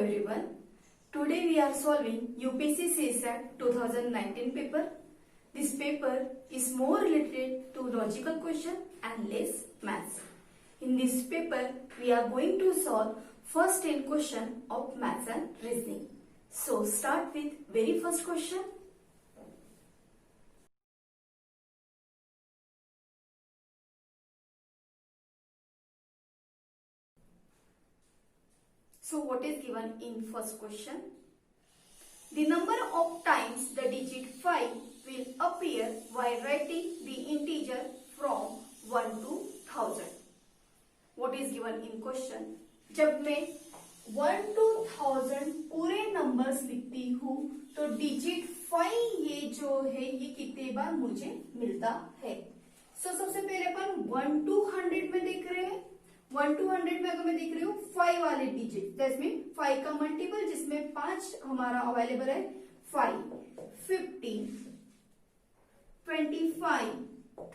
everyone. Today we are solving UPSC CSAT 2019 paper. This paper is more related to logical question and less maths. In this paper we are going to solve first 10 question of maths and reasoning. So start with very first question. So what is given in first question? The number of times the digit 5 will appear while writing the integer from 1 to 1000. What is given in question? जब मैं 1 to 1000 पूरे numbers लिखती हूँ तो digit 5 ये जो है ये कितने बार मुझे मिलता है. सबसे पहले अपन 1 to 100 में देख रहे हैं. 1 to 100 में अगर मैं देख रही हूँ 5 वाले डिजिट, दैट्स मीन 5 का मल्टीपल जिसमें 5 हमारा अवेलेबल है. 5, 50, 25,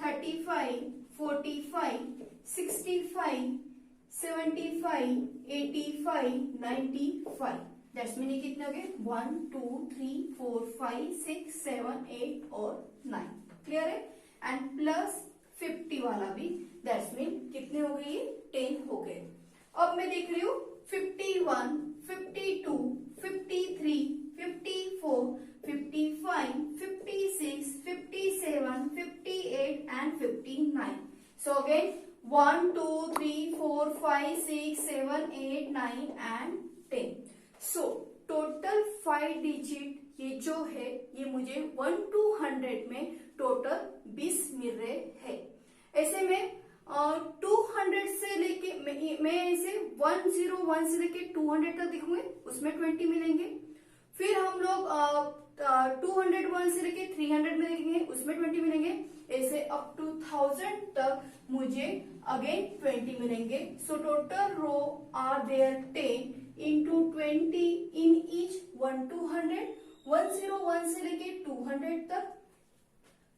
35, 45, 65, 75, 85, 95. दैट्स मीन ये कितने हो गए? 1, 2, 3, 4, 5, 6, 7, 8 और 9. क्लियर है? एंड प्लस 50 वाला भी, दैट्स मीन कितने हो गए? ये 10 हो गए. अब मैं देख रही हूँ 51, 52, 53, 54, 55, 56, 57, 58 and 59. So again 1, 2, 3, 4, 5, 6, 7, 8, 9 and 10. So total 5 digit ये जो है ये मुझे 1 to 100 में टोटल 20 मिल रहे हैं. ऐसे में 200 से लेके मैं इसे 101 से लेके 200 तक दिखूंगे, उसमें 20 मिलेंगे. फिर हम लोग 201 से लेके 300 में देखेंगे, उसमें 20 मिलेंगे. ऐसे अप टू 1000 तक मुझे अगेन 20 मिलेंगे. So total row are there 10 into 20 in each 1 to 100. 101 से लेके 200 तक,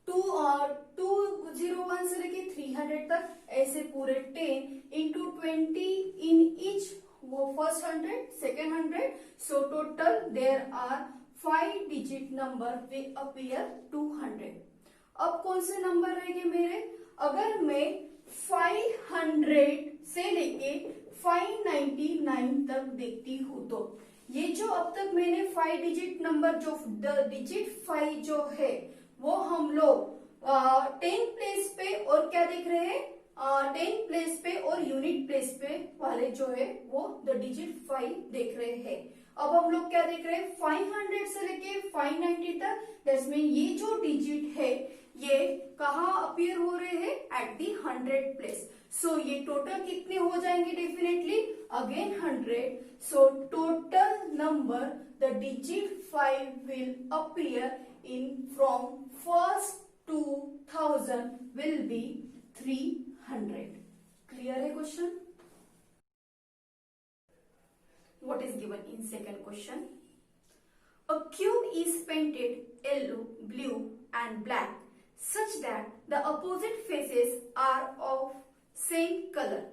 201 से लेके 300 तक, ऐसे पूरे 10 into 20 in each वो first 100, second 100. So total there are 5 digit number will appear 200. अब कौन से नंबर रहेंगे मेरे? अगर मैं 500 से लेके 599 तक देखती हूँ तो ये जो अब तक मैंने 5 डिजिट नंबर जो डिजिट 5 जो है वो हम लोग 10 प्लेस पे और क्या देख रहे हैं? 10 प्लेस पे और यूनिट प्लेस पे वाले जो है वो द डिजिट 5 देख रहे हैं. अब हम लोग क्या देख रहे हैं? 500 से लेके 590 तक, दैट्स मीन ये जो डिजिट है ये कहाँ अपीयर हो रहे हैं? At the 100 place. सो ये टोटल कितने हो जाएंगे? Definitely again 100. So total number the digit 5 will appear in from first to 1000 will be 300. Clear है question? What is given in second question? A cube is painted yellow, blue and black such that the opposite faces are of same color.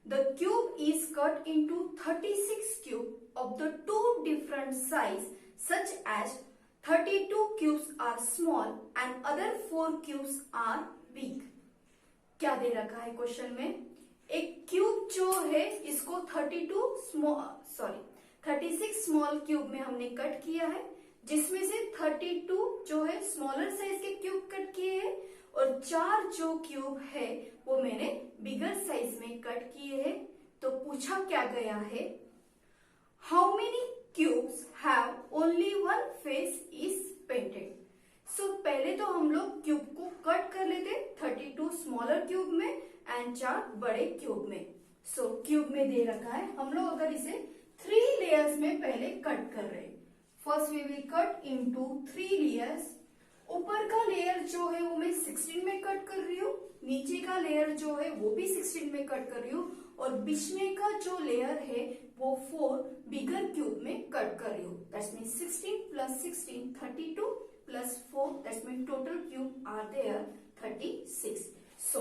The cube is cut into 36 cubes of the two different size such as 32 cubes are small and other 4 cubes are big. क्या दे रखा है question में? एक cube जो है इसको 36 small cube में हमने कट किया है, जिसमें से 32 जो है स्मॉलर साइज के क्यूब कट किए हैं और 4 जो क्यूब है वो मैंने बिगर साइज में कट किए हैं. तो पूछा क्या गया है? How many cubes have only one face is painted. So पहले तो हम लोग क्यूब को कट कर लेते 32 स्मॉलर क्यूब में एंड 4 बड़े क्यूब में. सो क्यूब में दे रखा है, हम लोग अगर इसे 3 लेयर्स में पहले कट कर रहे हैं. First we will cut into 3 layers. ऊपर का लेयर जो है वो मैं 16 में कट कर रही हूँ, नीचे का लेयर जो है वो भी 16 में कट कर रही हूँ और बीच में का जो लेयर है वो 4 बिगर क्यूब में कट कर रही हूँ. That's mean 16 plus 16 32 plus 4, that's mean total cube are there 36. So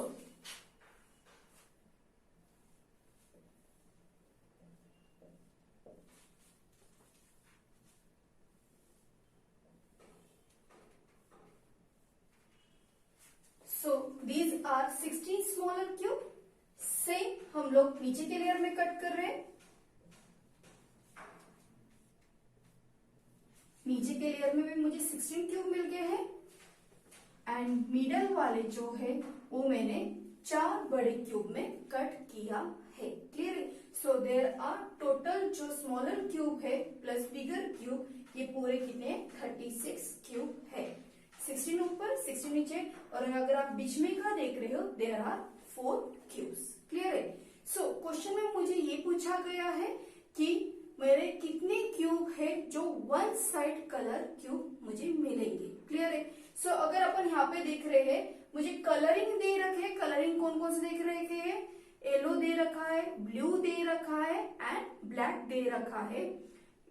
these are 16 smaller cube. Same हम लोग नीचे के लेयर में कट कर रहे हैं। नीचे के लेयर में भी मुझे 16 क्यूब मिल गए हैं एंड मिडल वाले जो है वो मैंने 4 बड़े क्यूब में कट किया है। क्लियर है? सो देयर आर टोटल जो स्मॉलर क्यूब है प्लस बिगर क्यूब, ये पूरे कितने 36 क्यूब है। 16 ऊपर 16 नीचे, और अगर आप बीच में का देख रहे हो देयर आर 4 क्यूब्स। क्लियर है? सो क्वेश्चन में मुझे ये पूछा गया है कि मेरे कितने क्यूब है जो वन साइड कलर क्यूब मुझे मिलेंगे। क्लियर है? सो अगर अपन यहाँ पे देख रहे हैं, मुझे कलरिंग दे रखे, कलरिंग कौन कौन से देख रखे हैं, येलो दे रखा है, ब्लू दे रखा है एंड ब्लैक दे रखा है।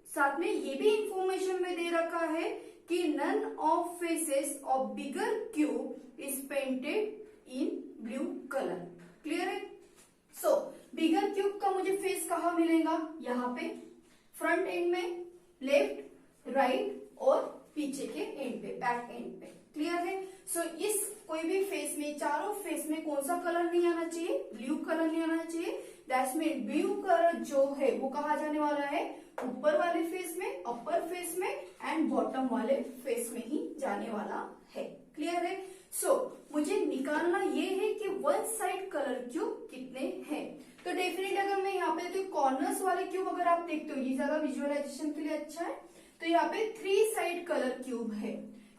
साथ में ये भी इंफॉर्मेशन में दे रखा है कि none of faces of bigger cube is painted in blue colour. Clear है? सो बिगर क्यूब का मुझे फेस कहाँ मिलेगा, यहाँ पे फ्रंट एंड में, लेफ्ट राइट और पीछे के एंड पे, बैक एंड पे। क्लियर है? सो इस कोई भी फेस में, चारों फेस में कौन सा कलर नहीं आना चाहिए, ब्लू कलर नहीं आना चाहिए। दैट्स मीन ब्लू कलर जो है वो कहा जाने वाला है, ऊपर वाले फेस में, अपर फेस में एंड बॉटम वाले फेस में ही जाने वाला है। क्लियर है? सो मुझे निकालना ये है कि वन साइड कलर क्यूब कितने हैं। तो डेफिनेटली अगर मैं यहाँ पे तो कॉर्नर्स वाले क्यूब अगर आप देखते हो, ये ज्यादा विजुअलाइजेशन के लिए अच्छा है। तो यहाँ पे 3 साइड कलर क्यूब है।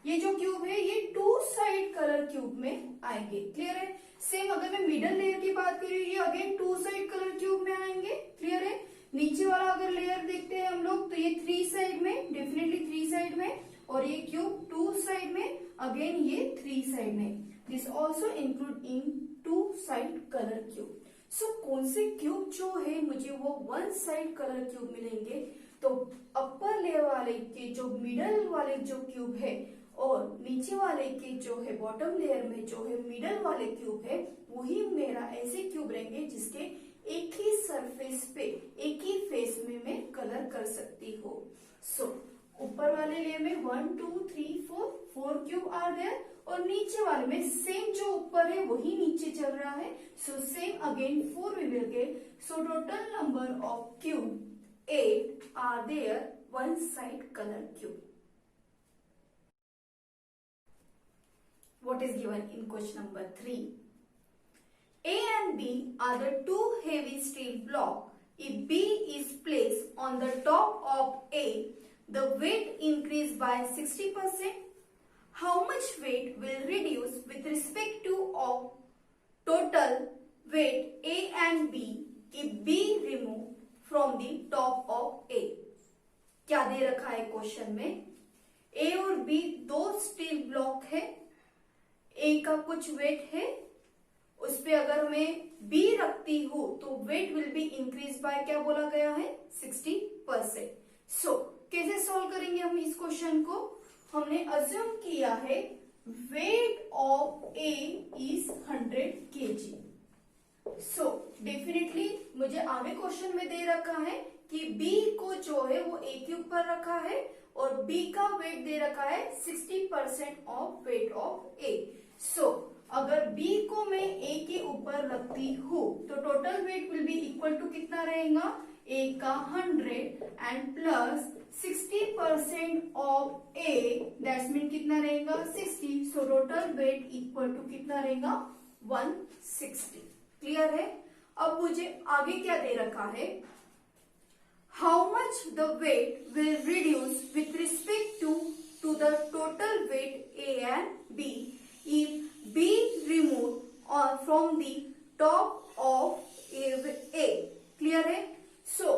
ये जो क्यूब है ये 2 साइड कलर क्यूब में आएंगे। क्लियर है? सेम अगर मैं मिडल लेयर की बात करूँ, ये अगेन 2 साइड कलर क्यूब में आएंगे। क्लियर है? नीचे वाला अगर लेयर देखते हैं हम लोग, तो ये 3 साइड में, डेफिनेटली 3 साइड में, और ये क्यूब 2 साइड में, अगेन ये 3 साइड में। This also include in 2 side colour cube. So कौन से क्यूब जो है मुझे वो 1 साइड कलर क्यूब मिलेंगे, तो अपर लेयर वाले के जो मिडल वाले जो क्यूब है और नीचे वाले के जो है बॉटम लेयर में जो है मिडल वाले क्यूब है, वही मेरा ऐसे क्यूब रहेंगे जिसके एक ही सरफेस पे, एक ही फेस में मैं कलर कर सकती हूँ। सो ऊपर वाले लेयर में 1 2 3 4 क्यूब आ देयर, और नीचे वाले में सेम जो ऊपर है वही नीचे चल रहा है। So same again 4 we will get. So total number of cube 8 are there, one side color cube. What is given in question number 3? A and B are the two heavy steel blocks. If B is placed on the top of A, the weight increase by 60%. How much weight will reduce with respect to of total weight A and B if B removed from the top of A? क्या दे रखा है question में, A और B 2 steel block है, A का कुछ wait है, उस पे अगर मैं B रखती हूं तो wait will be increase by क्या बोला गया है 60%। सो कैसे सॉल्व करेंगे हम इस क्वेश्चन को, हमने अज्यूम किया है weight of A is 100 kg। So definitely मुझे आगे क्वेश्चन में दे रखा है कि B को जो है वो A के ऊपर रखा है और B का वेट दे रखा है 60% ऑफ वेट ऑफ A। सो अगर B को मैं A के ऊपर रखती हूँ तो total weight will be equal to कितना रहेगा, A का 100 and plus 60% of A, that's mean कितना रहेगा 60। So total weight equal to कितना रहेगा 160। क्लियर है? अब मुझे आगे क्या दे रखा है, how much the weight will reduce with respect to the total weight A and B if B removed or from the top of A। Clear है? सो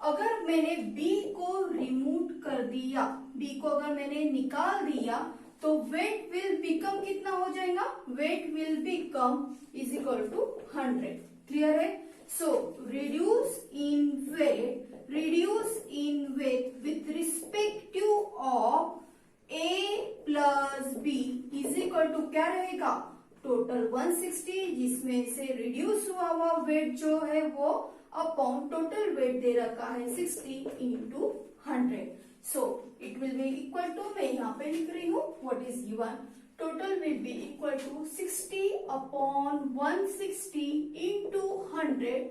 अगर मैंने B को रिमूव कर दिया, B को अगर मैंने निकाल दिया तो वेट विल बिकम कितना हो जाएगा, weight will become is equal to 100। Clear है? So reduce in weight with respective of A plus B is equal to क्या रहेगा, टोटल 160, जिसमें से रिड्यूस हुआ वेट जो है वो अपॉन टोटल वेट दे रखा है 60 into 100। So it will be equal to, मैं यहाँ पे लिख रही हूँ what is given, total will be equal to 60 upon 160 into 100.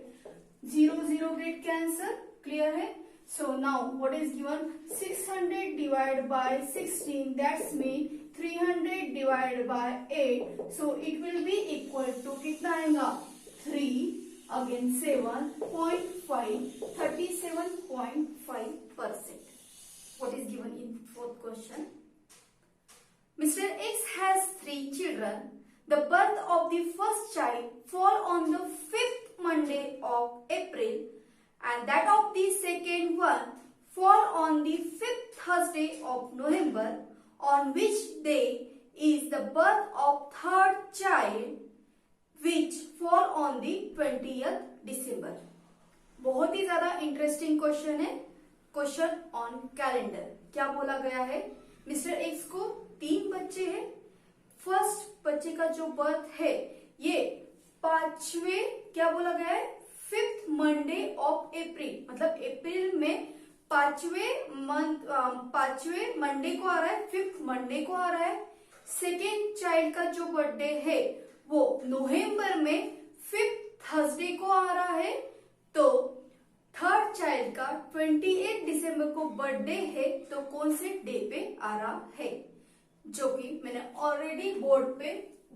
0 get cancel. Clear है? So now what is given? 600 divided by 16, that's mean 300 divided by 8. So it will be equal to कितना आएगा? 3 again 7.5, 37.5%. What is given in fourth question? Mr. X has 3 children. The birth of the first child fall on the 5th Monday of April, and that of the second one fall on the 5th Thursday of November. On which day is the birth of third child, which fall on the 20th December? बहुत ही ज्यादा interesting question है. Question on calendar. क्या बोला गया है? Mister x को 3 बच्चे हैं. फर्स्ट बच्चे का जो बर्थ है ये 5वें, क्या बोला गया है? 5th मंडे ऑफ अप्रैल, मतलब अप्रैल में 5वें मंडे को आ रहा है, 5th मंडे को आ रहा है. सेकेंड चाइल्ड का जो बर्थडे है वो नवंबर में 5th थर्सडे को आ रहा है. तो थर्ड चाइल्ड का 28 दिसंबर को बर्थडे है. तो कौन से डे पे आ रहा है? जो कि मैंने ऑलरेडी बोर्ड पे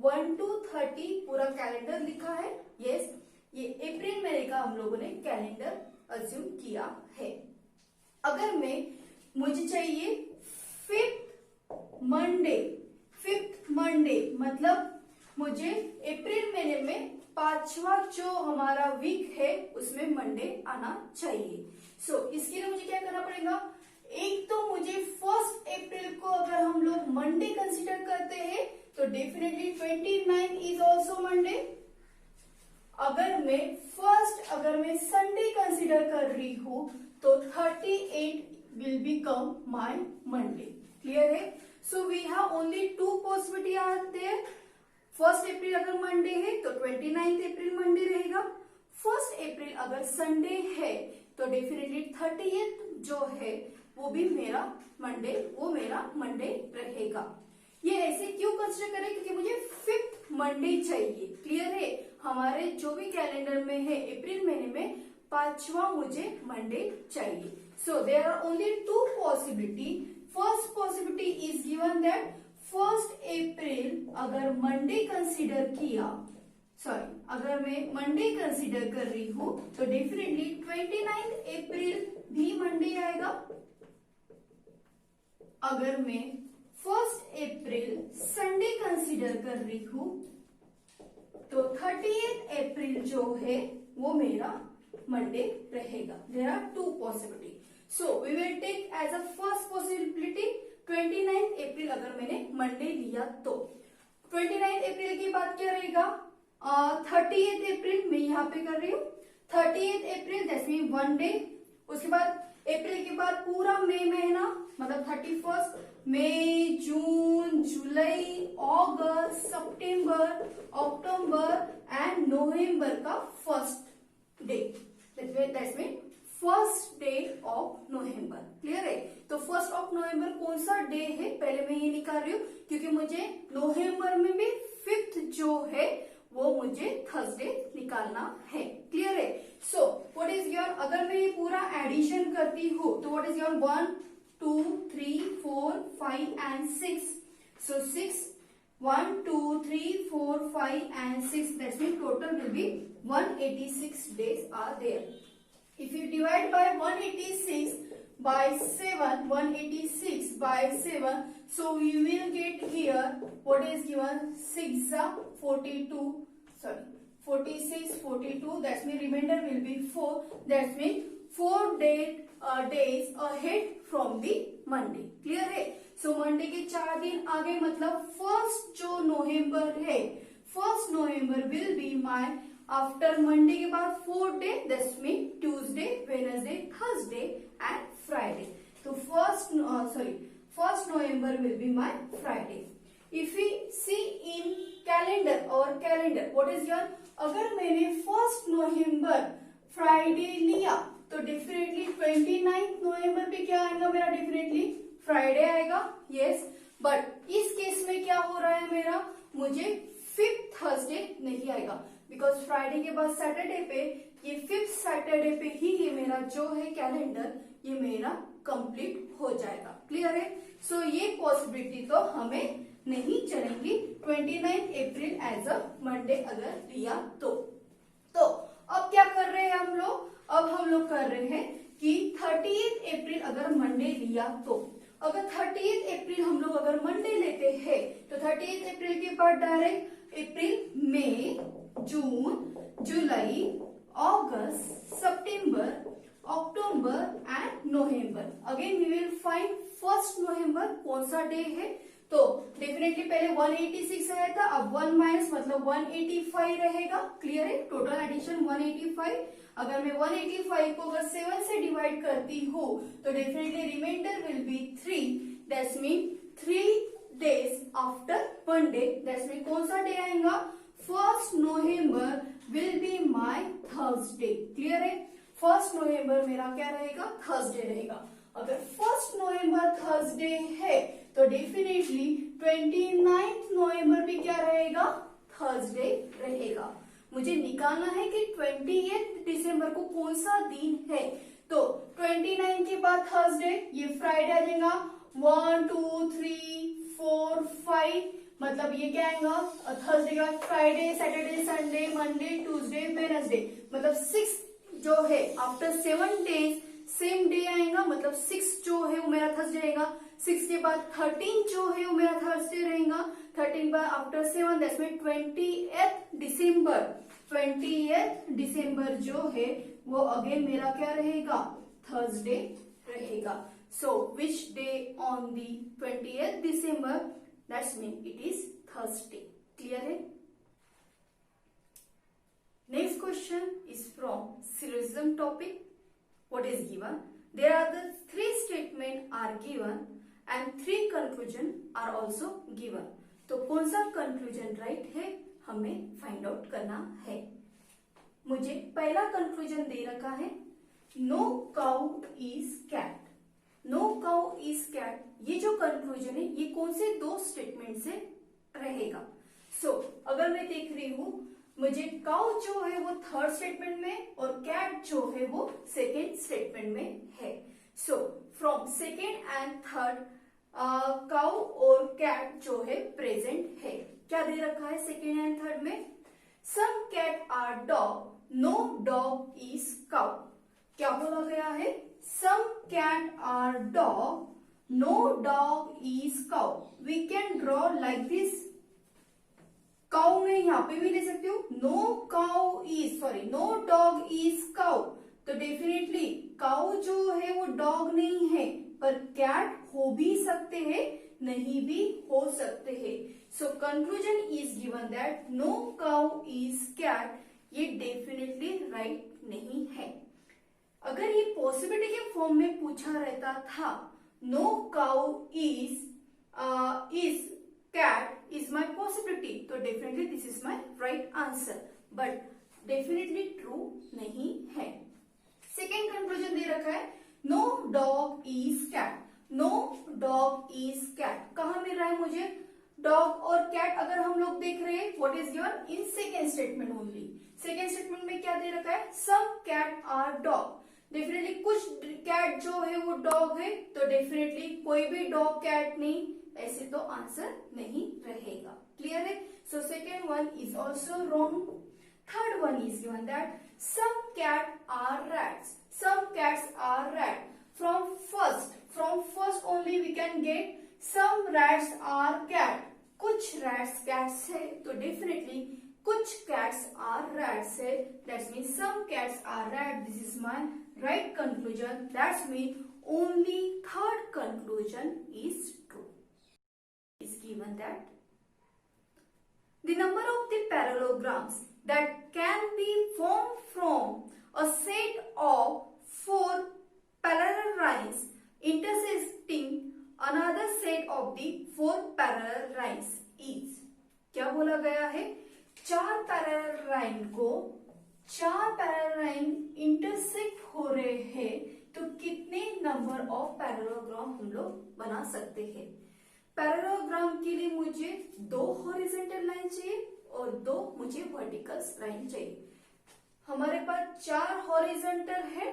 1 to 30 पूरा कैलेंडर लिखा है. यस, ये अप्रैल महीने का हम लोगों ने कैलेंडर अज्यूम किया है. अगर मुझे चाहिए 5th मंडे, मतलब मुझे अप्रैल महीने में 5वां जो हमारा वीक है उसमें मंडे आना चाहिए. सो इसके लिए मुझे क्या करना पड़ेगा? एक तो मुझे 1st अप्रैल को अगर हम लोग मंडे कंसीडर करते हैं तो डेफिनेटली 29 इज ऑल्सो मंडे. अगर मैं संडे कंसीडर कर रही हूं तो 38 will become my Monday. Clear है? So we have only 2 possibility are there. 1st April अगर मंडे है तो 29 अप्रैल मंडे रहेगा. 1st अप्रैल अगर संडे है तो डेफिनेटली 30th जो है वो भी मेरा मंडे रहेगा. ये ऐसे क्यों कंसीडर करें? क्योंकि मुझे 5th मंडे चाहिए. क्लियर है? हमारे जो भी कैलेंडर में है अप्रैल महीने में 5वां मुझे मंडे चाहिए. So there are only 2 possibility. First possibility is given that 1st April अगर मंडे कंसीडर किया, अगर मैं मंडे कंसीडर कर रही हूं तो डेफिनेटली 29 अप्रैल भी मंडे आएगा. अगर मैं 1st अप्रैल संडे कंसीडर कर रही हूं तो 30th अप्रैल जो है वो मेरा मंडे रहेगा. There are 2 possibility. So we will take as a first possibility 29 April अगर मैंने मंडे लिया तो 29 अप्रैल के बाद क्या रहेगा? 30th अप्रैल मैं यहाँ पे कर रही हूँ. 30th April that's mean 1 day. उसके बाद अप्रैल के बाद पूरा मई महीना, मतलब 31st मई, जून, जुलाई, अगस्त, सितंबर, अक्टूबर एंड नवंबर का 1st day. That's mean 1st day of November. Clear है? तो 1st ऑफ नवंबर कौन सा डे है पहले मैं ये निकाल रही हूँ क्योंकि मुझे नवंबर में भी 5th जो है वो मुझे थर्सडे निकालना है. क्लियर है? सो व्हाट इज योर, अगर मैं ये पूरा एडिशन करती हूँ तो what is your 1 2 3 4 5 and 6. So 1 2 3 4 5 and 6. That means total will be 186 days are there. If you divide by 186 by 7, so we will get here what is given 46, 42. That means remainder will be 4. That means 4 days ahead from the Monday. Clear है? So Monday के 4 दिन आगे, मतलब 1st जो नवंबर है 1st November will be my after Monday के बाद 4 day. That's mean Tuesday, Wednesday, Thursday and Friday. तो 1st November will be my Friday. If we see in calendar what is your, अगर मैंने 1st नवंबर Friday लिया तो definitely 29 नवंबर पे क्या आएगा मेरा? डेफिनेटली फ्राइडे आएगा. यस. बट इस केस में क्या हो रहा है मेरा, मुझे 5th थर्सडे नहीं आएगा, बिकॉज फ्राइडे के बाद सैटरडे पे, ये 5th सैटरडे पे ही ये मेरा जो है कैलेंडर ये मेरा कंप्लीट हो जाएगा। क्लियर है? सो ये पॉसिबिलिटी तो हमें नहीं चलेंगी 29 अप्रैल एज अ मंडे अगर लिया तो अब क्या कर रहे हैं हम लोग, अब हम लोग कर रहे हैं कि 30 अप्रैल अगर मंडे लिया तो, अगर 30 अप्रैल हम लोग अगर मंडे लेते हैं तो 30 अप्रैल के बाद डायरेक्ट अप्रैल, मई, जून, जुलाई, अगस्त, सितंबर, अक्टूबर एंड नवंबर। Again we will find 1 November कौन सा डे है, तो डेफिनेटली पहले 186 आया था, अब 1 माइनस मतलब 185 रहेगा। क्लियर है? Total addition 185। अगर मैं 185 को अगर 7 से डिवाइड करती हूँ तो definitely reminder will be 3, that's mean 3 days after Monday, that's mean कौन सा डे आएगा, 1 November will be my Thursday. Clear है? 1 नवंबर मेरा क्या रहेगा, थर्सडे रहेगा। अगर 1 नवंबर थर्सडे है तो डेफिनेटली 29 नवंबर भी क्या रहेगा, थर्सडे रहेगा। मुझे निकालना है कि 28 दिसंबर को कौन सा दिन है, तो 29 के बाद थर्सडे, ये फ्राइडे आ जाएगा, 1 2 3 4 5, मतलब ये क्या आएगा, थर्सडे के बाद Friday, Saturday, Sunday, Monday, Tuesday, Wednesday, मतलब 6 जो है आफ्टर 7 डेज सेम डे आएगा, मतलब 6 जो है वो मेरा थर्सडे रहेगा। 6 के बाद 13 जो है वो मेरा थर्सडे रहेगा। 13 बाद आफ्टर 7 दैट्स मीन 28 दिसंबर, 28 दिसंबर जो है वो अगेन मेरा क्या रहेगा, थर्सडे रहेगा। So which day on the 28 December, that's mean it is Thursday. Clear है? Next question is from syllogism topic. What is given? There are the 3 statements are given and 3 conclusion are also given. तो कौन सा conclusion right है हमें find out करना है। मुझे पहला conclusion दे रखा है no cow is cat. No cow is cat, ये जो conclusion है ये कौन से 2 statement से रहेगा। अगर मैं देख रही हूँ, मुझे काउ जो है वो 3rd स्टेटमेंट में और कैट जो है वो 2nd स्टेटमेंट में है। From 2nd and 3rd cow और कैट जो है प्रेजेंट है। क्या दे रखा है 2nd एंड 3rd में, some cat are dog, no dog is cow. क्या बोला गया है, some cat are dog, no dog is cow. We can draw like this, cow में यहां पे भी ले सकती हूँ, नो डॉग इज काउ, तो डेफिनेटली काउ जो है वो डॉग नहीं है, पर कैट हो भी सकते हैं, नहीं भी हो सकते हैं। So conclusion is given that no cow is cat, ये डेफिनेटली राइट नहीं है। अगर ये पॉसिबिलिटी के फॉर्म में पूछा रहता था, no cow is cat is my possibility, तो definitely this is my right answer, but definitely true नहीं है। सेकेंड कंक्लूजन दे रखा है no dog is cat, no dog is cat। कहाँ मिल रहा है मुझे डॉग और कैट, अगर हम लोग देख रहे हैं what is given in second statement only। Second statement में क्या दे रखा है, some cat are dog, definitely कुछ कैट जो है वो डॉग है, तो डेफिनेटली कोई भी डॉग कैट नहीं, ऐसे तो आंसर नहीं रहेगा। क्लियर है? So second one is also wrong. Third one is given that some cat are rats, some cats are rat. From first only we can get some rats are cat, कुछ rats cats है, तो definitely कुछ cats are rats है, that's mean some cats are rat. This is my right conclusion, that's mean only third conclusion is true. Is given that the number of the parallelograms that can be formed from a set of 4 parallel lines intersecting another set of the 4 parallel lines is, क्या बोला गया है, 4 parallel line intersect हो रहे हैं, तो कितने number of parallelogram हम लोग बना सकते हैं। पैरेललोग्राम के लिए मुझे 2 हॉरिजॉन्टल लाइन चाहिए और 2 मुझे वर्टिकल लाइन चाहिए। हमारे पास 4 हॉरिजॉन्टल है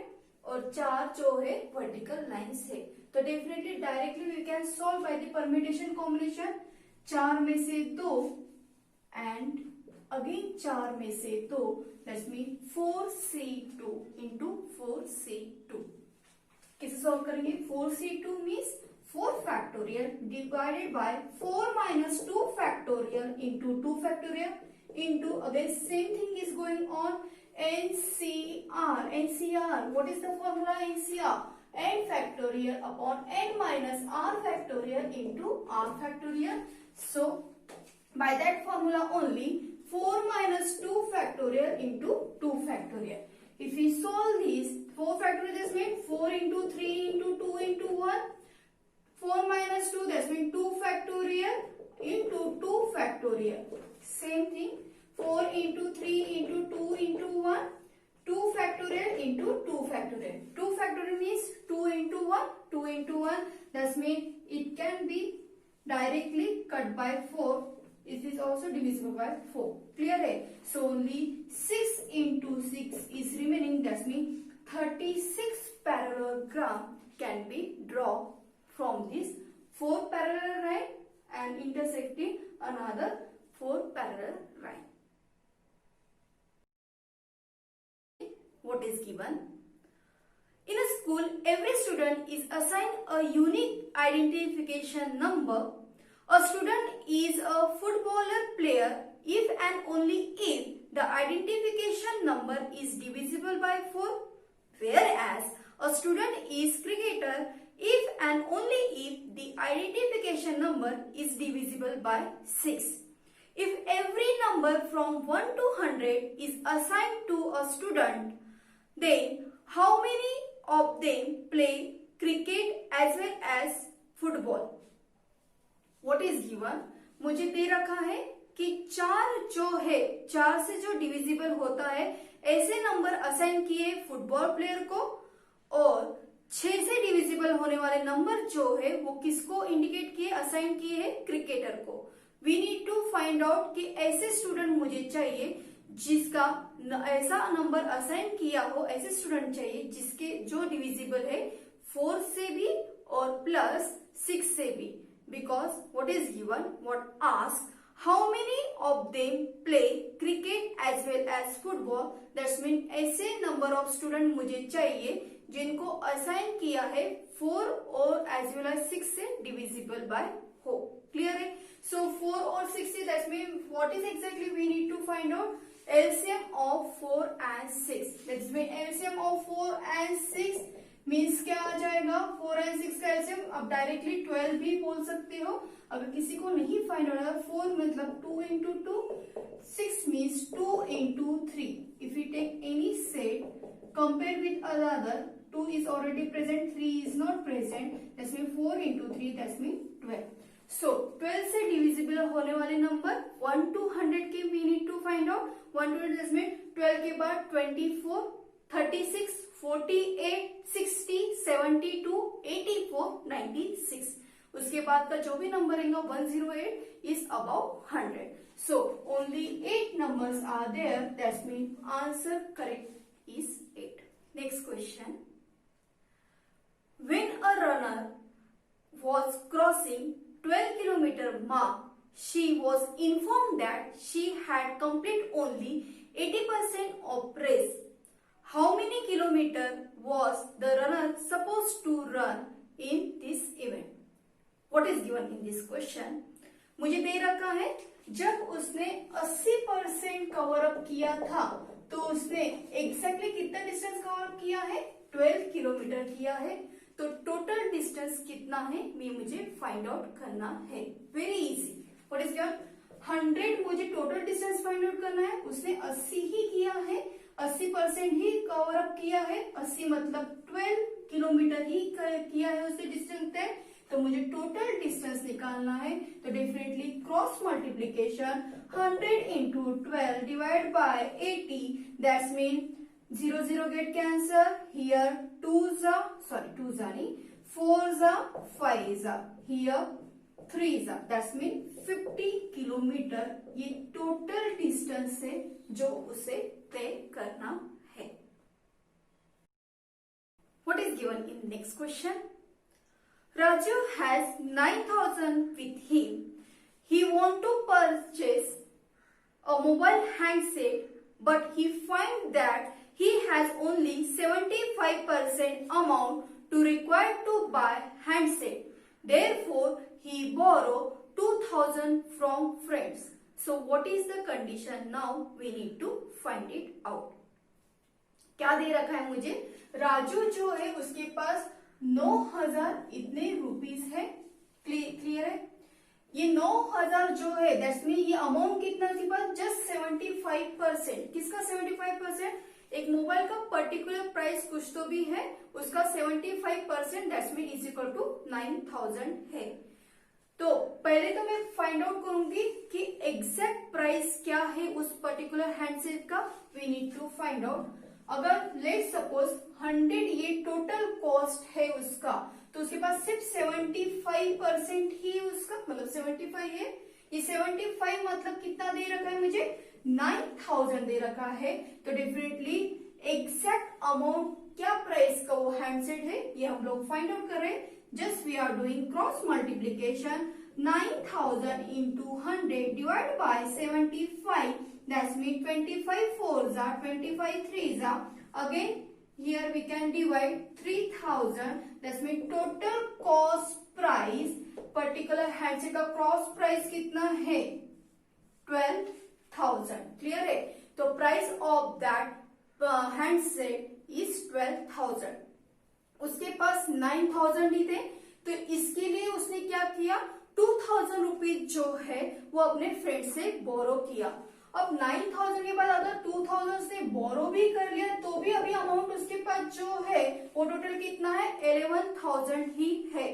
और 4 जो है वर्टिकल लाइंस है, तो definitely directly we can solve by the permutation combination. 4 में से 2 एंड अगेन 4 में से 2, that's mean 4c2 into 4c2। कैसे सॉल्व करेंगे? 4c2 means 4 factorial divided by 4 minus 2 factorial into 2 factorial into again same thing is going on NCR. NCR, what is the formula NCR? N factorial upon n minus r factorial into r factorial. So by that formula only 4 minus 2 factorial into 2 factorial. If we solve these 4 factorial, this means 4 into 3 into 2 into 1. 4 minus 2, that means 2 factorial into 2 factorial. Same thing. 4 into 3 into 2 into 1, 2 factorial into 2 factorial. 2 factorial means 2 into 1, 2 into 1. That means it can be directly cut by 4. It is also divisible by 4. Clear है? So only 6 into 6 is remaining. That means 36 parallelogram can be drawn from this 4 parallel line and intersecting another 4 parallel line. What is given? In a school, every student is assigned a unique identification number. A student is a footballer player if and only if the identification number is divisible by 4, whereas a student is cricketer if and only if the identification number is divisible by 6. If every number from 1 to 100 is assigned to a student, then how many of them play cricket as well as football? What is given? मुझे दे रखा है कि 4 जो है, 4 से जो divisible होता है ऐसे नंबर असाइन किए फुटबॉल प्लेयर को, और 6 से डिविजिबल होने वाले नंबर जो है वो किसको इंडिकेट किए, असाइन किए है क्रिकेटर को। We need to find out कि ऐसे स्टूडेंट मुझे चाहिए जिसका ऐसा नंबर असाइन किया हो, ऐसे स्टूडेंट चाहिए जिसके जो डिविजिबल है 4 से भी और प्लस 6 से भी। Because what is given, what ask how many of them play cricket as well as football, that's mean ऐसे नंबर ऑफ स्टूडेंट मुझे चाहिए जिनको असाइन किया है 4 और एज वेल एज 6 से डिविजिबल बाय हो। क्लियर है? So 4 or 6, that means what is exactly we need to find out? LCM of 4 and 6. That means LCM of 4 and 6 means क्या आ जाएगा? 4 and 6 का LCM अब डायरेक्टली 12 भी बोल सकते हो। अगर किसी को नहीं फाइंड आउट होगा, 4 मतलब 2 into 2, 6 means 2 into 3. If we take any set, compare with another, 2 is already present, 3 is not present. That means 4 into 3, that means 12. So 12 से डिविजिबल होने वाले नंबर 1 to 100 के we need to find out. 1 to 100 में 12 के बाद 24, 36, 48, 60, 72, 84, 96। उसके बाद का जो भी नंबर रहेगा 108 is about 100। So only 8 numbers are there, that's mean answer correct is 8। Next question, when a runner was crossing 12 kilometer mark, she was informed that she had completed only 80% of race. How many kilometer was the runner supposed to run in this event? What is given in this question? मुझे दे रखा है जब उसने 80% cover up किया था तो उसने exactly कितना डिस्टेंस कवर अप किया है? 12 किलोमीटर किया है। तो टोटल डिस्टेंस कितना है ये मुझे फाइंड आउट करना है। Very easy. What is given? 100 मुझे टोटल डिस्टेंस फाइंड आउट करना है। उसने 80 ही किया है, 80% ही कवर अप किया है। 80 मतलब 12 किलोमीटर ही किया है उसने डिस्टेंस तय। तो मुझे टोटल डिस्टेंस निकालना है। तो definitely cross multiplication 100 into 12 divide by 80, that's mean 0 0 get cancel. Here 2s are 4s are 5s are. Here 3 that's mean 50 kilometre ये टोटल डिस्टेंस है जो उसे तय करना है। What is given in next question? Raju has 9,000 with him. He want to purchase a mobile handset, but he find that he has only 75% amount to require to buy handset. Therefore, he borrow 2,000 from friends. So, what is the condition? Now we need to find it out. क्या दे रखा है मुझे? राजू जो है उसके पास 9,000 इतने rupees है। क्लियर है? ये 9,000 जो है दैट्स मीन ये अमाउंट कितना के पास? जस्ट 75%। किसका 75%? एक मोबाइल का पर्टिकुलर प्राइस कुछ तो भी है, उसका 75% that's mean is equal to 9,000 है। तो पहले तो मैं फाइंड आउट करूंगी कि एग्जैक्ट प्राइस क्या है उस पर्टिकुलर हैंडसेट का। We need to find out. अगर लेट सपोज 100 ये टोटल कॉस्ट है उसका, तो उसके पास सिर्फ 75% ही उसका मतलब 75 है। ये 75 मतलब कितना दे रखा है मुझे? 9,000 दे रखा है। तो डेफिनेटली एग्जैक्ट अमाउंट क्या प्राइस का वो हैंडसेट है ये हम लोग फाइंड आउट कर रहे हैं। Just we are doing cross multiplication. 9,000 into 100 divided by 75. That's mean 25 4s are 25 3s are. Again here we can divide 3,000. That's mean total cost price particular handset का क्रॉस प्राइस कितना है? 12,000. Clear है? तो price of that handset is 12,000। उसके पास 9,000 ही थे, तो इसके लिए उसने क्या किया? 2,000 रुपीज जो है वो अपने फ्रेंड से बोरो किया। अब 9,000 के बाद अगर 2,000 से बोरो भी कर लिया तो भी अभी अमाउंट उसके पास जो है वो टोटल कितना है? 11,000 ही है।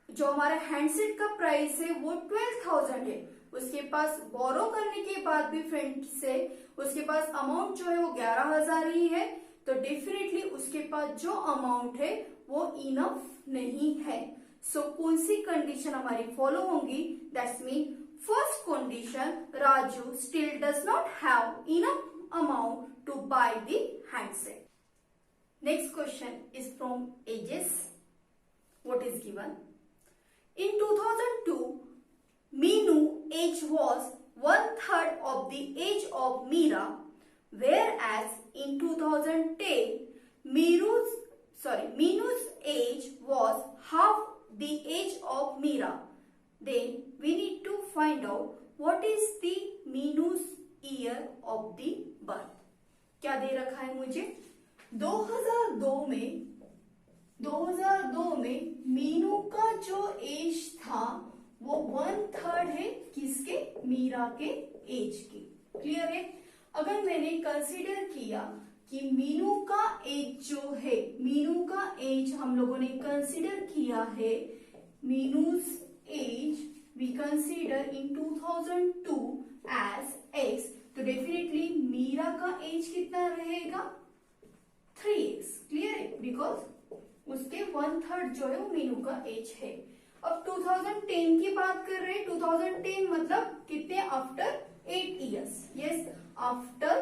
जो हमारा हैंडसेट का प्राइस है वो 12,000 है। उसके पास बोरो करने के बाद भी फ्रेंड से उसके पास अमाउंट जो है वो 11,000 ही है। तो डेफिनेटली उसके पास जो अमाउंट है वो इनफ नहीं है। सो कौन सी कंडीशन हमारी फॉलो होंगी? That's mean first condition, Raju still does not have enough amount to buy the handset. Next question is from ages. What is given? In 2002 Meenu age was 1/3 of the age of Meera, whereas in 2010 Meenu's age was half the age of Meera. Then we need to find out what is the Meenu's year of the birth. क्या दे रखा है मुझे? 2002 में मीनू का जो as था वो 1/3 है किसके? मीरा के एज की। क्लियर है? अगर मैंने कंसीडर किया कि मीनू का एज जो है, मीनू का एज हम लोगों ने कंसीडर किया है, Meenu's age we consider in 2002 as x, तो डेफिनेटली मीरा का एज कितना रहेगा? 3x। क्लियर है? बिकॉज उसके 1/3 जो है वो मीनू का एज है। अब 2010 की बात कर रहे हैं। 2010 मतलब कितने? After 8 years. Yes, after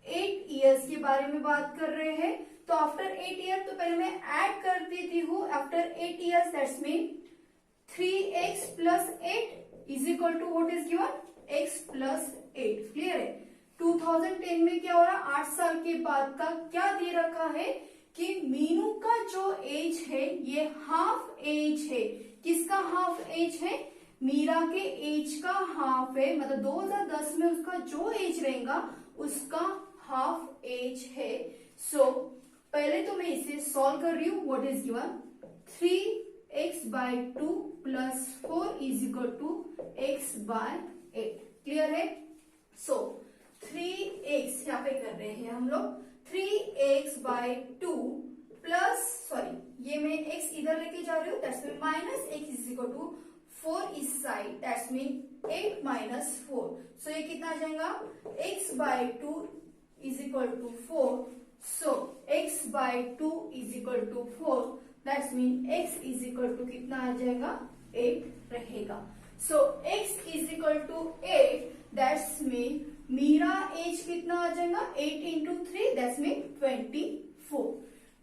8 years के बारे में बात कर रहे हैं। तो आफ्टर 8 ईयर तो पहले मैं ऐड कर देती हूँ। After 8 years that's mean 3x plus 8 is equal to what is given? x plus 8। Clear है? 2010 में क्या हो रहा? 8 साल के बाद का क्या दे रखा है कि मीनू का जो एज है ये हाफ एज है। किसका हाफ एज है? मीरा के एज का हाफ है। मतलब 2010 में उसका जो एज रहेगा उसका हाफ एज है। सो पहले तो मैं इसे सॉल्व कर रही हूं। What is given? 3x/2 plus 4 is equal to x/8। Clear है? सो 3x यहाँ पे कर रहे हैं हम लोग। 3x/2 प्लस, सॉरी ये मैं x इधर लेके जा रही हूँ, that's mean minus x is equal to 4 इस side, that's mean 8 minus 4। So ये कितना आ जाएगा? x/2 is equal to 4। So x/2 is equal to 4, that's mean x is equal to कितना आ जाएगा? 8 रहेगा। So x is equal to 8, that's mean Meera age कितना आ जाएगा, 8 into 3 that's mean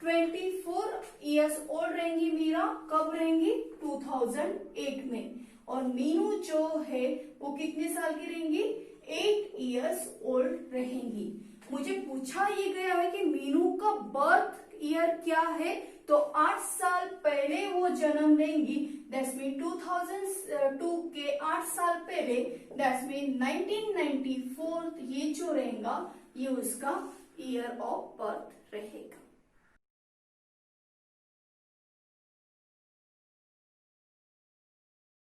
24 years old रहेंगी मीरा। कब रहेंगी, 2008 में। और मीनू जो है वो कितने साल की रहेंगी, 8 ईयर्स ओल्ड रहेंगी। मुझे पूछा ये गया है कि मीनू का बर्थ ईयर क्या है, तो 8 साल पहले वो जन्म लेंगी, दैट्स मीन 2002 के 8 साल पहले, दैट्स मीन 1994। ये जो रहेगा ये उसका ईयर ऑफ बर्थ रहेगा।